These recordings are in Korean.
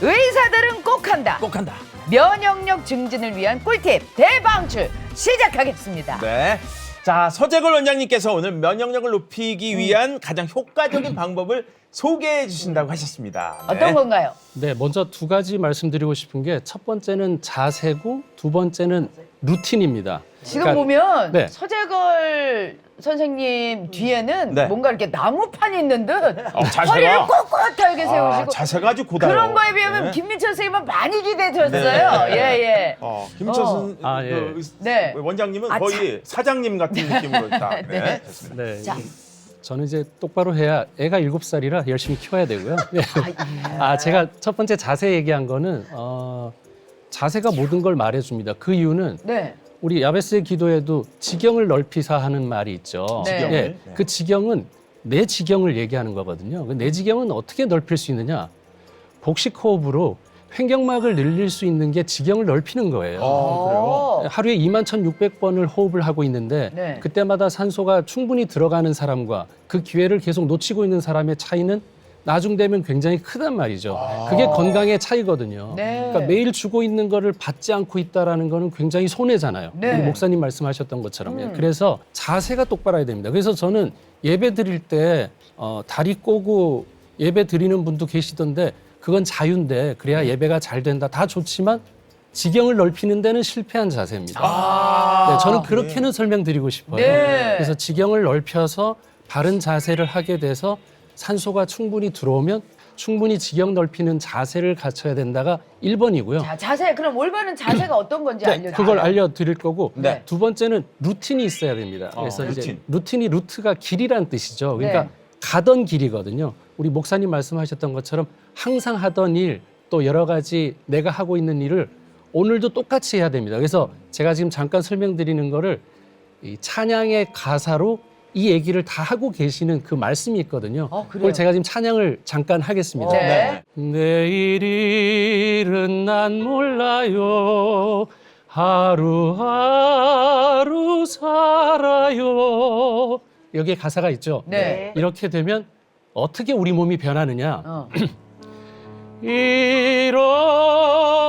의사들은 꼭 한다. 꼭 한다. 면역력 증진을 위한 꿀팁 대방출 시작하겠습니다. 네. 자, 서재걸 원장님께서 오늘 면역력을 높이기 위한 가장 효과적인 방법을 소개해 주신다고 하셨습니다. 네. 어떤 건가요? 네, 먼저 두 가지 말씀드리고 싶은 게 첫 번째는 자세고 두 번째는 루틴입니다. 지금 그러니까 보면 네. 서재걸 선생님 뒤에는 네. 뭔가 이렇게 나무판이 있는 듯 자세가? 허리를 꼿꼿하게 세우시고 자세가 아주 고다요. 그런 거에 비하면 네. 김민철 선생님은 많이 기대되셨어요. 네. 예. 김민철 예. 네. 원장님은 아, 거의 사장님 같은 느낌으로 딱. 네. 됐습니다. 네, 자. 저는 이제 똑바로 해야 애가 7살이라 열심히 키워야 되고요. 네. 예. 제가 첫 번째 자세 얘기한 거는 자세가 모든 걸 말해줍니다. 그 이유는 네. 우리 야베스의 기도에도 지경을 넓히사 하는 말이 있죠. 네. 지경을? 예, 네. 그 지경은 내 지경을 얘기하는 거거든요. 그 내 지경은 어떻게 넓힐 수 있느냐? 복식 호흡으로 횡격막을 늘릴 수 있는 게 지경을 넓히는 거예요. 그래요? 하루에 21,600번을 호흡을 하고 있는데 네. 그때마다 산소가 충분히 들어가는 사람과 그 기회를 계속 놓치고 있는 사람의 차이는 나중 되면 굉장히 크단 말이죠. 그게 건강의 차이거든요. 네. 그러니까 매일 주고 있는 거를 받지 않고 있다라는 거는 굉장히 손해잖아요. 네. 우리 목사님 말씀하셨던 것처럼. 그래서 자세가 똑바라야 됩니다. 그래서 저는 예배 드릴 때 다리 꼬고 예배 드리는 분도 계시던데 그건 자유인데 그래야 예배가 잘 된다. 다 좋지만 지경을 넓히는 데는 실패한 자세입니다. 네, 저는 그렇게는 설명드리고 싶어요. 네. 그래서 지경을 넓혀서 바른 자세를 하게 돼서 산소가 충분히 들어오면 충분히 지경 넓히는 자세를 갖춰야 된다가 1번이고요. 자, 자세 그럼 올바른 자세가 어떤 건지 알려주세요. 그걸 알려드릴 거고 네. 두 번째는 루틴이 있어야 됩니다. 그래서 이제 루틴. 루틴이 루트가 길이란 뜻이죠. 그러니까 네. 가던 길이거든요. 우리 목사님 말씀하셨던 것처럼 항상 하던 일 또 여러 가지 내가 하고 있는 일을 오늘도 똑같이 해야 됩니다. 그래서 제가 지금 잠깐 설명드리는 거를 이 찬양의 가사로 이 얘기를 다 하고 계시는 그 말씀이 있거든요. 그래요? 그걸 제가 지금 찬양을 잠깐 하겠습니다. 네. 내일 일은 난 몰라요. 하루하루 살아요. 여기에 가사가 있죠. 네. 이렇게 되면 어떻게 우리 몸이 변하느냐.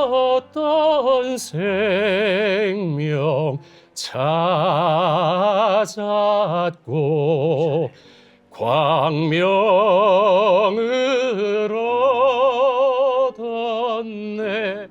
잃었던 생명 찾았고 광명을 얻었네.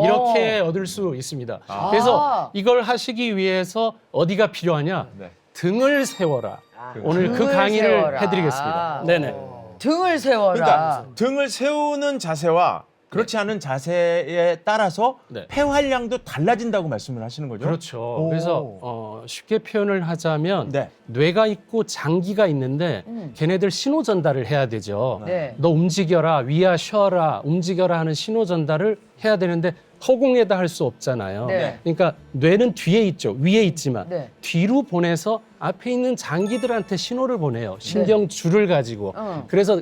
이렇게 얻을 수 있습니다. 그래서 이걸 하시기 위해서 어디가 필요하냐? 네. 등을 세워라. 오늘 그 등을 강의를 세워라. 해드리겠습니다. 네네. 등을 세워라. 그러니까 등을 세우는 자세와 그렇지 않은 자세에 따라서 네. 폐활량도 달라진다고 말씀을 하시는 거죠? 그렇죠. 오. 그래서 쉽게 표현을 하자면 네. 뇌가 있고 장기가 있는데 걔네들 신호 전달을 해야 되죠. 네. 너 움직여라, 위야 쉬어라, 움직여라 하는 신호 전달을 해야 되는데 허공에다 할 수 없잖아요. 네. 그러니까 뇌는 뒤에 있죠. 위에 있지만 네. 뒤로 보내서 앞에 있는 장기들한테 신호를 보내요. 신경줄을 가지고. 그래서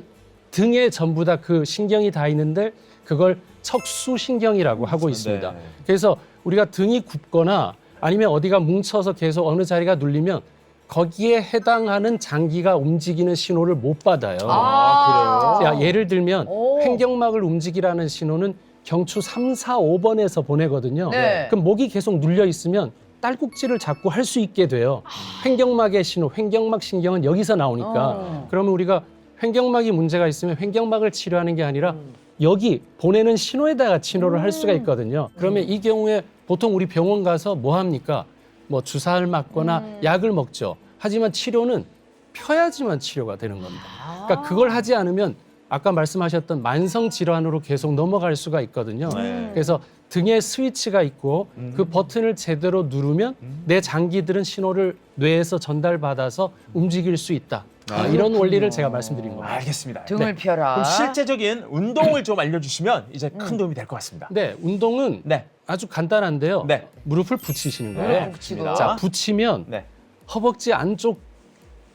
등에 전부 다 그 신경이 다 있는데 그걸 척수신경이라고 하고 있습니다. 네. 그래서 우리가 등이 굽거나 아니면 어디가 뭉쳐서 계속 어느 자리가 눌리면 거기에 해당하는 장기가 움직이는 신호를 못 받아요. 그래요? 야, 예를 들면 오. 횡격막을 움직이라는 신호는 경추 3, 4, 5번에서 보내거든요. 네. 그럼 목이 계속 눌려 있으면 딸꾹질을 자꾸 할 수 있게 돼요. 횡격막의 신호, 횡격막 신경은 여기서 나오니까. 그러면 우리가 횡격막이 문제가 있으면 횡격막을 치료하는 게 아니라 여기 보내는 신호에다가 치료를 할 수가 있거든요. 그러면 이 경우에 보통 우리 병원 가서 뭐 합니까? 뭐 주사를 맞거나 약을 먹죠. 하지만 치료는 펴야지만 치료가 되는 겁니다. 그러니까 그걸 하지 않으면 아까 말씀하셨던 만성 질환으로 계속 넘어갈 수가 있거든요. 그래서 등에 스위치가 있고 그 버튼을 제대로 누르면 내 장기들은 신호를 뇌에서 전달받아서 움직일 수 있다. 이런 원리를 제가 말씀드린 겁니다. 알겠습니다. 등을 펴라. 그럼 실제적인 운동을 좀 알려주시면 이제 큰 도움이 될 것 같습니다. 네, 운동은 네. 아주 간단한데요. 네. 무릎을 붙이시는 거예요. 네, 붙이고. 자, 붙이면 네. 허벅지 안쪽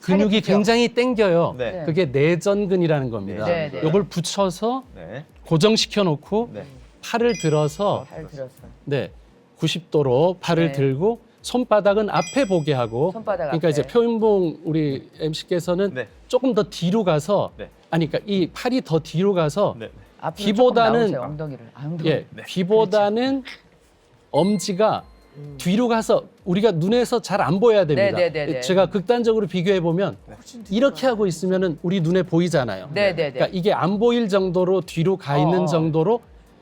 근육이 붙죠. 굉장히 당겨요. 네. 그게 내전근이라는 겁니다. 네, 네. 이걸 붙여서 네. 고정시켜 놓고 네. 팔을 들어서 잘 들었어. 네, 90도로 팔을 네. 들고 손바닥은 앞에 보게 하고 손바닥 그러니까 앞에. 이제 표현봉 우리 MC께서는 네. 조금 더 뒤로 가서 네. 아니 그러니까 이 팔이 더 뒤로 가서 네. 앞으로 귀보다는- 조금 나오세요, 엉덩이를. 아, 엉덩이. 예, 귀보다는 엄지가 뒤로 가서 우리가 눈에서 잘 안 보여야 됩니다. 네네네네. 제가 극단적으로 비교해 보면 이렇게 하고 있으면은 우리 눈에 보이잖아요. 네네네. 그러니까 이게 안 보일 정도로 뒤로 가 있는 정도로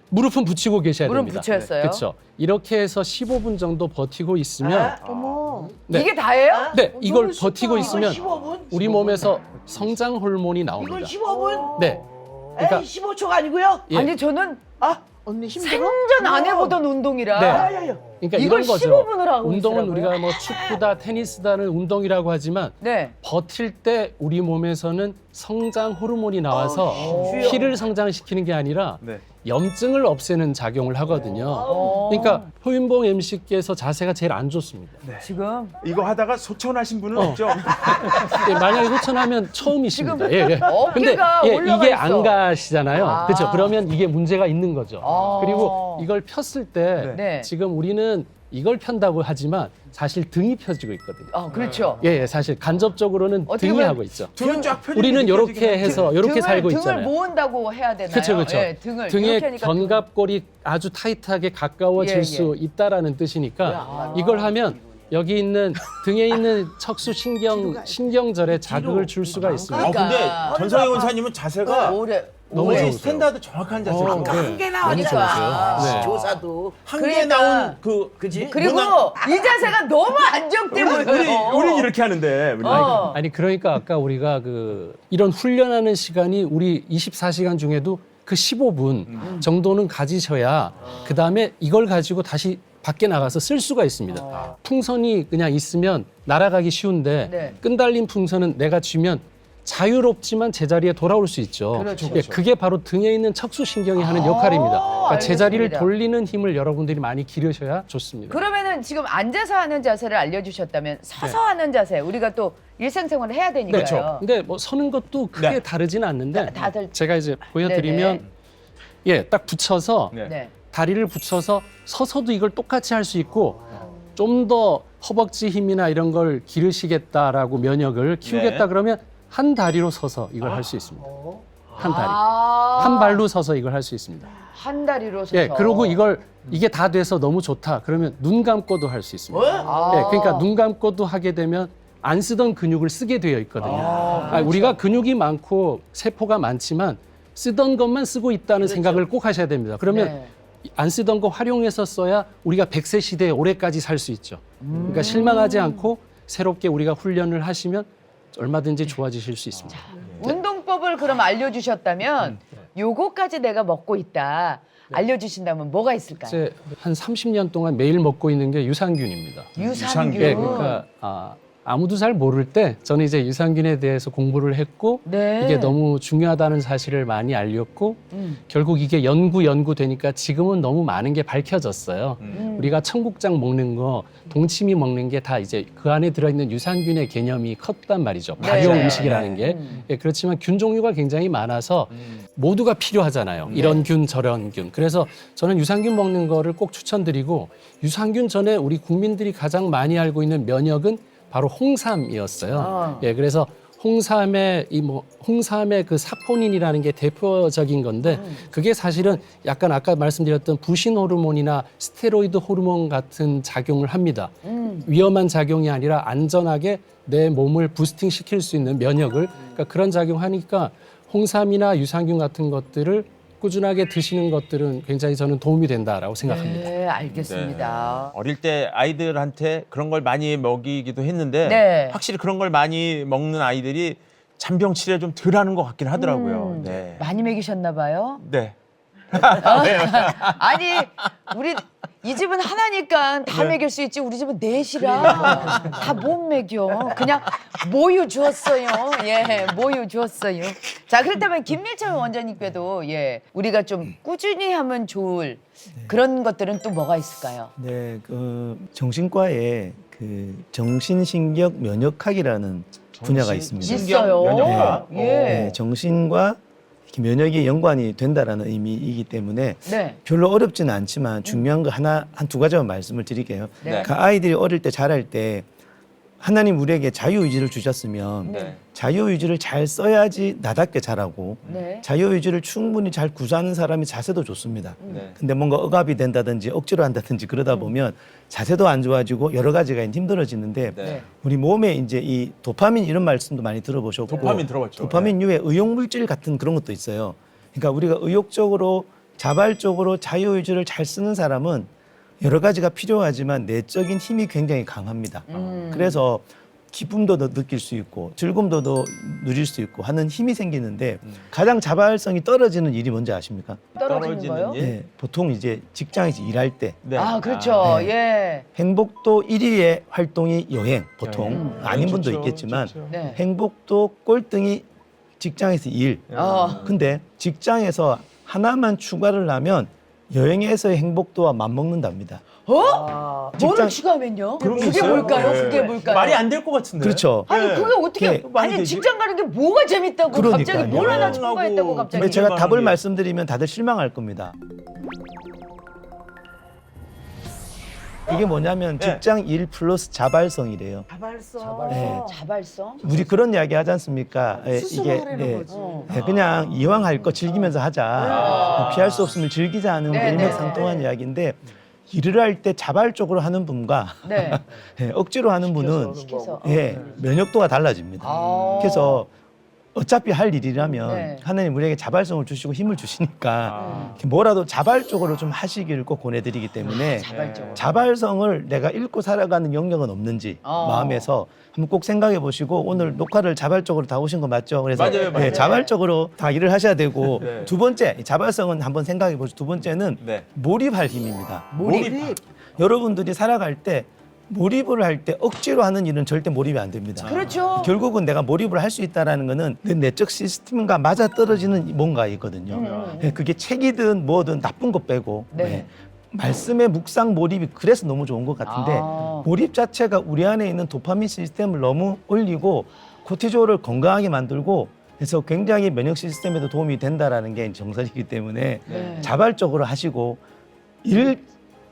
무릎은 붙이고 계셔야 무릎 됩니다. 붙였어요? 그렇죠. 이렇게 해서 15분 정도 버티고 있으면 어머. 네. 이게 다예요? 네, 이걸 너무 쉽다. 버티고 있으면 15분? 우리 몸에서 성장 호르몬이 나옵니다. 이건 15분? 네. 그러니까 에이, 15초가 아니고요? 예. 아니 저는 아, 언니 힘들어? 생전 안 해보던 운동이라 네. 야야야. 그러니까 이걸 이런 거죠. 15분을 하고 운동은 있으라고요? 우리가 뭐 축구다, 테니스다는 운동이라고 하지만 네. 버틸 때 우리 몸에서는 성장 호르몬이 나와서 주여. 피를 성장시키는 게 아니라 네. 염증을 없애는 작용을 하거든요. 그러니까 효인봉 MC께서 자세가 제일 안 좋습니다. 지금 이거 하다가 소천하신 분은 없죠? 예, 만약에 소천하면 처음이십니다. 예, 예. 어깨가 올라가 이게 있어. 안 가시잖아요. 아. 그렇죠. 그러면 이게 문제가 있는 거죠. 아. 그리고 이걸 폈을 때 네. 지금 우리는 이걸 편다고 하지만 사실 등이 펴지고 있거든요. 그렇죠. 예, 예, 사실 간접적으로 어떻게 등이 보면 하고 있죠. 등은 쫙 펴지게 우리는 느껴지긴 이렇게 하죠. 해서 이렇게 살고 등을 있잖아요. 모은다고 해야 되나요? 그렇죠, 그렇죠. 예, 등을 등의 이렇게 하니까 견갑골이 아주 타이트하게 가까워질 예, 예. 수 있다라는 뜻이니까 이걸 하면 여기 있는 등에 있는 척수 신경절에 자극을 줄 수가 있습니다. 근데 그러니까. 전성희 원사님은 자세가 오래 너무 거의 좋으세요. 스탠다드 정확한 자세죠. 네. 한개 나오니까. 좋으세요. 네. 조사도. 한 개 그러니까. 나온 그지? 그리고 이 자세가 너무 안정돼 보여요. 우린 이렇게 하는데 우리 아니 그러니까 아까 우리가 이런 훈련하는 시간이 우리 24시간 중에도 그 15분 정도는 가지셔야 그 다음에 이걸 가지고 다시 밖에 나가서 쓸 수가 있습니다. 풍선이 그냥 있으면 날아가기 쉬운데 네. 끈달린 풍선은 내가 쥐면 자유롭지만 제자리에 돌아올 수 있죠. 그렇죠. 예, 그게 바로 등에 있는 척수신경이 하는 역할입니다. 그러니까 제자리를 알겠습니다. 돌리는 힘을 여러분들이 많이 기르셔야 좋습니다. 그러면은 지금 앉아서 하는 자세를 알려주셨다면 서서 하는 자세 우리가 또 일상생활을 해야 되니까요. 그렇죠. 근데 뭐 서는 것도 크게 네. 다르진 않는데 다들 제가 이제 보여드리면 예, 딱 붙여서 네. 네. 다리를 붙여서 서서도 이걸 똑같이 할 수 있고 좀 더 허벅지 힘이나 이런 걸 기르시겠다라고 면역을 키우겠다 네. 그러면 한 다리로 서서 이걸 할 수 있습니다. 한 다리. 아, 한 발로 서서 이걸 할 수 있습니다. 한 다리로 서서. 예, 그리고 이게 다 돼서 너무 좋다. 그러면 눈 감고도 할 수 있습니다. 아. 예, 그러니까 눈 감고도 하게 되면 안 쓰던 근육을 쓰게 되어 있거든요. 우리가 근육이 많고 세포가 많지만 쓰던 것만 쓰고 있다는 생각을 꼭 하셔야 됩니다. 그러면 네. 안 쓰던 거 활용해서 써야 우리가 100세 시대에 오래까지 살 수 있죠. 그러니까 실망하지 않고 새롭게 우리가 훈련을 하시면 얼마든지 좋아지실 수 있습니다. 운동법을 그럼 알려주셨다면 요거까지 내가 먹고 있다 알려주신다면 뭐가 있을까요? 이제 한 30년 동안 매일 먹고 있는 게 유산균입니다. 유산균. 예, 그러니까 아무도 잘 모를 때 저는 이제 유산균에 대해서 공부를 했고 네. 이게 너무 중요하다는 사실을 많이 알렸고 결국 이게 연구되니까 지금은 너무 많은 게 밝혀졌어요. 우리가 청국장 먹는 거, 동치미 먹는 게 다 이제 그 안에 들어있는 유산균의 개념이 컸단 말이죠. 발효 네. 음식이라는 게. 예, 그렇지만 균 종류가 굉장히 많아서 모두가 필요하잖아요. 이런 균, 저런 균. 그래서 저는 유산균 먹는 거를 꼭 추천드리고 유산균 전에 우리 국민들이 가장 많이 알고 있는 면역은 바로 홍삼이었어요. 예, 그래서 홍삼의 그 사포닌이라는 게 대표적인 건데 그게 사실은 약간 아까 말씀드렸던 부신 호르몬이나 스테로이드 호르몬 같은 작용을 합니다. 위험한 작용이 아니라 안전하게 내 몸을 부스팅 시킬 수 있는 면역을 그러니까 그런 작용하니까 홍삼이나 유산균 같은 것들을 꾸준하게 드시는 것들은 굉장히 저는 도움이 된다라고 생각합니다. 네, 알겠습니다. 어릴 때 아이들한테 그런 걸 많이 먹이기도 했는데 네. 확실히 그런 걸 많이 먹는 아이들이 잔병 치레 좀 덜하는 것 같긴 하더라고요. 네. 많이 먹이셨나 봐요. 네. 아니 우리 이 집은 하나니까 다 먹일 수 있지 우리 집은 넷이라 다 못 먹여. 그냥 모유 주었어요. 예, 모유 주었어요. 자 그렇다면 김밀철 원장님께도 예 우리가 좀 꾸준히 하면 좋을 그런 것들은 또 뭐가 있을까요? 네, 정신과에 정신신경 면역학이라는 분야가 있습니다. 있어요. 면역학. 예. 네, 정신과 이렇게 면역이 연관이 된다라는 의미이기 때문에 네. 별로 어렵지는 않지만 중요한 거 한 두 가지만 말씀을 드릴게요. 네. 그 아이들이 어릴 때 자랄 때 하나님 우리에게 자유의지를 주셨으면 네. 자유의지를 잘 써야지 나답게 자라고 네. 자유의지를 충분히 잘 구사하는 사람이 자세도 좋습니다. 네. 근데 뭔가 억압이 된다든지 억지로 한다든지 그러다 보면 자세도 안 좋아지고 여러 가지가 힘들어지는데 네. 우리 몸에 이제 이 도파민 이런 말씀도 많이 들어보셨고 도파민 들어봤죠. 도파민 이외에 의욕물질 같은 그런 것도 있어요. 그러니까 우리가 의욕적으로 자발적으로 자유의지를 잘 쓰는 사람은 여러 가지가 필요하지만 내적인 힘이 굉장히 강합니다. 그래서 기쁨도 더 느낄 수 있고 즐거움도 더 누릴 수 있고 하는 힘이 생기는데 가장 자발성이 떨어지는 일이 뭔지 아십니까? 떨어지는 거요? 일? 네, 보통 이제 직장에서 일할 때 네. 아, 그렇죠. 네. 예. 행복도 1위의 활동이 여행 보통 여행. 아닌 분도 좋죠, 있겠지만 좋죠. 네. 행복도 꼴등이 직장에서 일. 어. 근데 직장에서 하나만 추가를 하면 여행에서의 행복도와 맞먹는답니다. 어? 뭐를 직장- 추가하면요? 그런 게 그게 있어요? 뭘까요? 네. 그게 뭘까요? 말이 안 될 것 같은데. 그렇죠. 아니 네. 그게 어떻게 네. 많이 아니 되지? 직장 가는 게 뭐가 재밌다고 갑자기 그러니까요. 뭘 하나 여행하고 추가했다고 갑자기 근데 제가 답을 게. 말씀드리면 다들 실망할 겁니다. 이게 뭐냐면 네. 직장 일 플러스 자발성이래요. 자발성. 네. 자발성? 우리 그런 이야기 하지 않습니까? 스스로 하라는 거지. 그냥 이왕 할 거 즐기면서 하자. 피할 수 없으면 즐기자 하는 네, 일맥상통한 이야기인데 일을 할 때 자발적으로 하는 분과 네. 억지로 하는 분은 시켜서. 면역도가 달라집니다. 아. 그래서 어차피 할 일이라면 네. 하나님 우리에게 자발성을 주시고 힘을 주시니까 아. 이렇게 뭐라도 자발적으로 좀 하시기를 꼭 권해드리기 때문에 자발적으로. 자발성을 내가 잃고 살아가는 영역은 없는지 마음에서 한번 꼭 생각해 보시고 오늘 녹화를 자발적으로 다 오신 거 맞죠? 그래서 맞아요, 맞아요. 자발적으로 다 일을 하셔야 되고 네. 두 번째 자발성은 한번 생각해 보시고 두 번째는 네. 몰입할 힘입니다. 몰입. 여러분들이 살아갈 때 몰입을 할 때 억지로 하는 일은 절대 몰입이 안 됩니다. 그렇죠. 결국은 내가 몰입을 할 수 있다라는 거는 내 내적 시스템과 맞아 떨어지는 뭔가 있거든요. 그게 책이든 뭐든 나쁜 거 빼고 네. 말씀의 묵상 몰입이 그래서 너무 좋은 것 같은데 아. 몰입 자체가 우리 안에 있는 도파민 시스템을 너무 올리고 코티졸을 건강하게 만들고 그래서 굉장히 면역 시스템에도 도움이 된다라는 게 정설이기 때문에 네. 자발적으로 하시고 일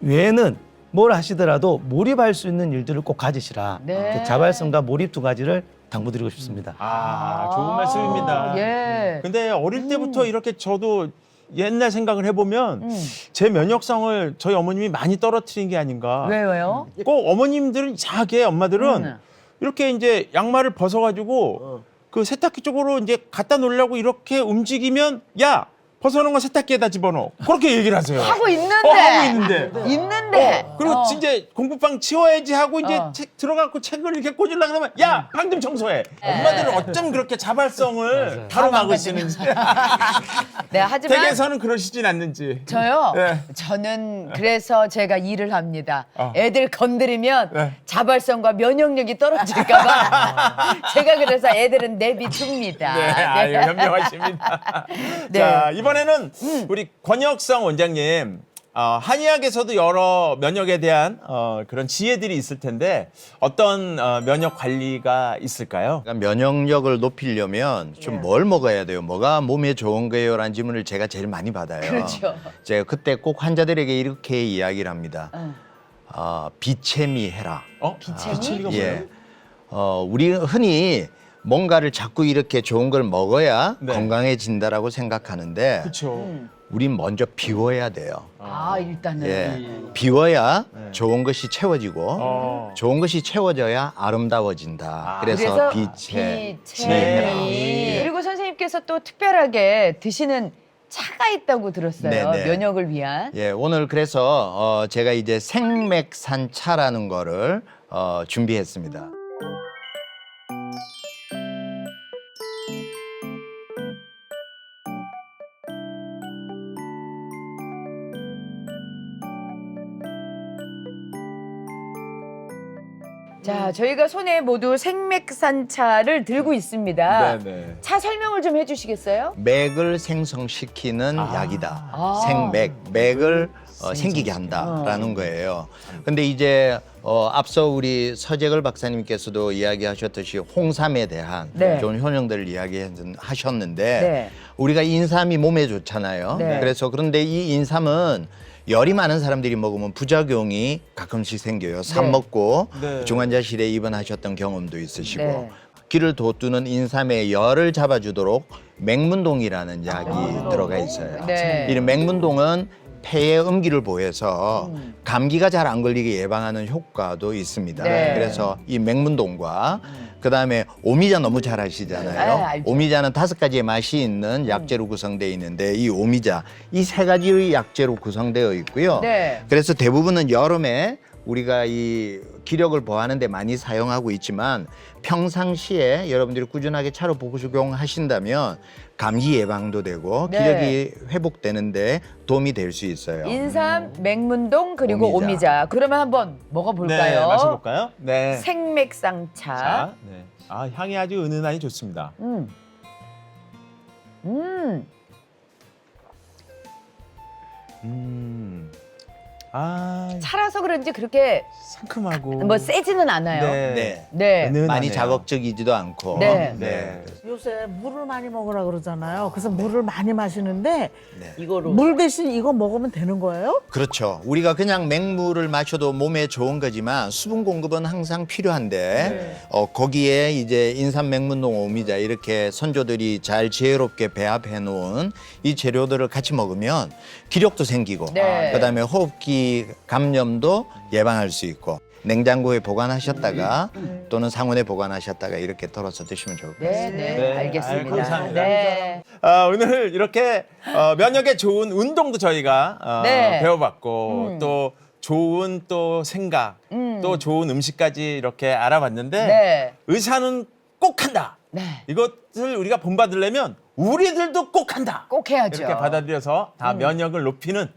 외에는 뭘 하시더라도 몰입할 수 있는 일들을 꼭 가지시라. 네. 자발성과 몰입 두 가지를 당부드리고 싶습니다. 아, 좋은 말씀입니다. 예. 근데 어릴 때부터 이렇게 저도 옛날 생각을 해보면 음. 제 면역성을 저희 어머님이 많이 떨어뜨린 게 아닌가. 왜요? 꼭 어머님들은 이상하게 엄마들은 이렇게 이제 양말을 벗어가지고 그 세탁기 쪽으로 이제 갖다 놓으려고 이렇게 움직이면 야 벗어놓은 거 세탁기에다 집어넣어. 그렇게 얘기를 하세요. 하고 있는데. 하고 있는데. 있는데. 그리고 진짜 공부방 치워야지 하고 이제 어. 책 들어가고 책을 이렇게 꽂으려고 하면 야 방 좀 청소해. 엄마들은 어쩜 그렇게 자발성을 가로막으시는지. 네, 하지만 댁에서는 그러시진 않는지. 저요. 네. 저는 그래서 제가 일을 합니다. 어. 애들 건드리면 네. 자발성과 면역력이 떨어질까봐 제가 그래서 애들은 내비둡니다. 네, 아유, 현명하십니다. 네. 자, 이번에는 우리 권혁성 원장님. 한의학에서도 여러 면역에 대한 그런 지혜들이 있을 텐데 어떤 면역 관리가 있을까요? 그러니까 면역력을 높이려면 좀 뭘 먹어야 돼요? 뭐가 몸에 좋은 거예요? 라는 질문을 제가 제일 많이 받아요. 그렇죠. 제가 그때 꼭 환자들에게 이렇게 이야기를 합니다. 비체미 해라. 비체미? 비체미가 뭐예요? 예. 우리 흔히 뭔가를 자꾸 이렇게 좋은 걸 먹어야 네. 건강해진다라고 생각하는데 그렇죠. 우린 먼저 비워야 돼요. 아, 일단은. 예. 비워야 좋은 것이 채워지고 어. 좋은 것이 채워져야 아름다워진다. 그래서 그래서 비체. 비체미. 그리고 선생님께서 또 특별하게 드시는 차가 있다고 들었어요. 네네. 면역을 위한. 예, 오늘 그래서 제가 이제 생맥산차라는 거를 준비했습니다. 자, 저희가 손에 모두 생맥산차를 들고 있습니다. 네네. 차 설명을 좀 해주시겠어요? 맥을 생성시키는 약이다. 아. 생맥, 맥을 생기게 한다라는 거예요. 근데 이제 앞서 우리 서재걸 박사님께서도 이야기하셨듯이 홍삼에 대한 네. 좋은 효능들을 이야기하셨는데 네. 우리가 인삼이 몸에 좋잖아요. 네. 그래서 그런데 이 인삼은 열이 많은 사람들이 먹으면 부작용이 가끔씩 생겨요. 삽 네. 먹고 네. 중환자실에 입원하셨던 경험도 있으시고 네. 기를 돋우는 인삼의 열을 잡아주도록 맹문동이라는 약이 들어가 있어요. 네. 이 맹문동은 폐의 음기를 보호해서 감기가 잘 안 걸리게 예방하는 효과도 있습니다. 네. 그래서 이 맹문동과 그다음에 오미자 너무 잘 아시잖아요. 네, 알죠. 오미자는 5가지의 맛이 있는 약재로 구성되어 있는데 이 오미자 이 3가지의 약재로 구성되어 있고요. 네. 그래서 대부분은 여름에 우리가 이 기력을 보호하는 데 많이 사용하고 있지만 평상시에 여러분들이 꾸준하게 차로 복용하신다면 감기 예방도 되고 네. 기력이 회복되는데 도움이 될 수 있어요. 인삼, 맹문동 그리고 오미자. 오미자. 그러면 한번 먹어볼까요? 네, 마셔볼까요? 네. 생맥상차. 자, 네. 아, 향이 아주 은은하니 좋습니다. 음. 아, 차라서 그런지 그렇게 상큼하고. 뭐 세지는 않아요. 네. 네. 네. 은은하네요. 많이 자극적이지도 않고. 네. 네. 요새 물을 많이 먹으라 그러잖아요. 그래서 물을 많이 마시는데 네. 물 대신 이거 먹으면 되는 거예요? 그렇죠. 우리가 그냥 맹물을 마셔도 몸에 좋은 거지만 수분 공급은 항상 필요한데 거기에 이제 인삼, 맹문동, 오미자 이렇게 선조들이 잘 지혜롭게 배합해 놓은 이 재료들을 같이 먹으면 기력도 생기고 네. 그다음에 호흡기 감염도 예방할 수 있고 냉장고에 보관하셨다가 또는 상온에 보관하셨다가 이렇게 덜어서 드시면 좋을 것 네, 같습니다. 네, 네. 알겠습니다. 아유, 감사합니다. 네. 오늘 이렇게 면역에 좋은 운동도 저희가 네. 배워봤고 또 좋은 또 생각 또 좋은 음식까지 이렇게 알아봤는데 네. 의사는 꼭 한다. 네. 이것을 우리가 본받으려면 우리들도 꼭 한다. 꼭 해야죠. 이렇게 받아들여서 다 면역을 높이는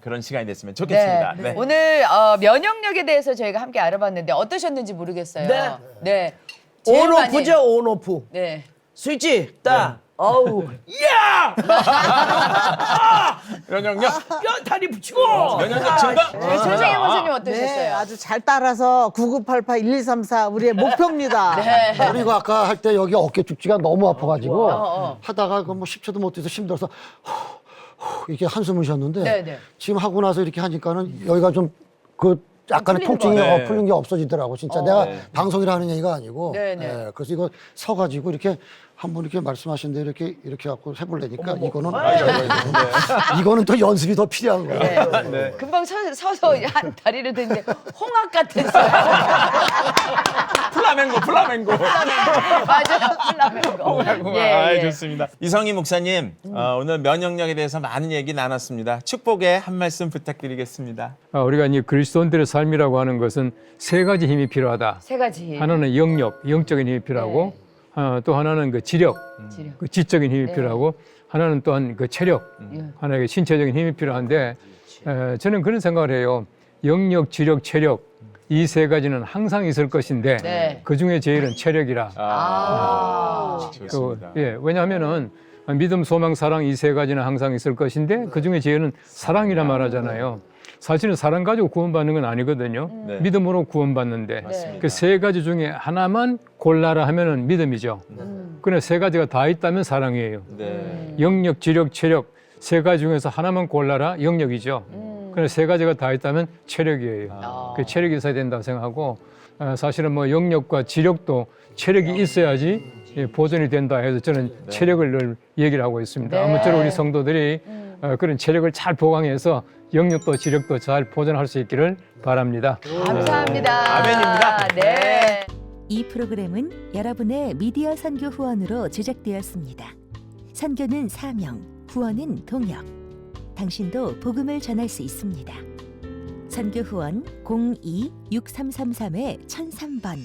그런 시간이 됐으면 좋겠습니다. 네. 네. 오늘 면역력에 대해서 저희가 함께 알아봤는데 어떠셨는지 모르겠어요. 네. 네. 제일 많이- 온오프죠, 온오프. 네. 스위치 딱. 어우, 야! 면역력, 뼈 다리 붙이고. 면역력 증가. 조정혜 원장님 어떠셨어요? 네, 아주 잘 따라서 9988-1234 우리의 목표입니다. 네. 그리고 아까 할 때 여기 어깨 축지가 너무 아파가지고 어. 하다가 그 뭐 10초도 못 돼서 힘들어서 이렇게 한숨을 쉬었는데 네, 네. 지금 하고 나서 이렇게 하니까는 여기가 좀 그 약간의 풀리는 통증이 거 같아요. 풀린 게 없어지더라고. 진짜 내가 네. 방송이라 하는 얘기가 아니고. 네, 네. 예, 그래서 이거 서가지고 이렇게 한번 이렇게 말씀하신 대로 이렇게 갖고 해보려니까 이거는 이거는 또 연습이 더 필요한 거예요. 네. 금방 서서 한 다리를 드는데 홍학 같았어요. 플라멩고. 맞아요. 플라멩고. 아, 좋습니다. 이성희 목사님, 오늘 면역력에 대해서 많은 얘기 나눴습니다. 축복의 한 말씀 부탁드리겠습니다. 우리가 이제 그리스도인들의 삶이라고 하는 것은 3가지 힘이 필요하다. 세 가지. 하나는 영적인 힘이 필요하고, 또 하나는 그 지력, 지력. 그 지적인 힘이 네. 필요하고, 하나는 또한 그 체력, 하나의 신체적인 힘이 필요한데, 저는 그런 생각을 해요. 영역, 지력, 체력 이 3가지는 항상 있을 것인데, 네. 그 중에 제일은 체력이라. 좋습니다. 왜냐하면은 믿음, 소망, 사랑 이 3가지는 항상 있을 것인데 그 중에 제일은 사랑이라 말하잖아요. 사실은 사랑 가지고 구원받는 건 아니거든요. 네. 믿음으로 구원받는데 맞습니다. 그 3가지 중에 하나만 골라라 하면은 믿음이죠. 그런데 3가지가 다 있다면 사랑이에요. 네. 영역, 지력, 체력 3가지 중에서 하나만 골라라 영역이죠. 그런데 3가지가 다 있다면 체력이에요. 그 체력이 있어야 된다고 생각하고 사실은 뭐 영역과 지력도 체력이 있어야지 보존이 된다 해서 저는 체력을 늘 얘기를 하고 있습니다. 네. 아무쪼록 우리 성도들이 그런 체력을 잘 보강해서 영역도 지력도 잘 보존할 수 있기를 바랍니다. 감사합니다. 아멘입니다. 네. 이 프로그램은 여러분의 미디어 선교 후원으로 제작되었습니다. 선교는 사명, 후원은 동역. 당신도 복음을 전할 수 있습니다. 선교 후원 02-6333-1003번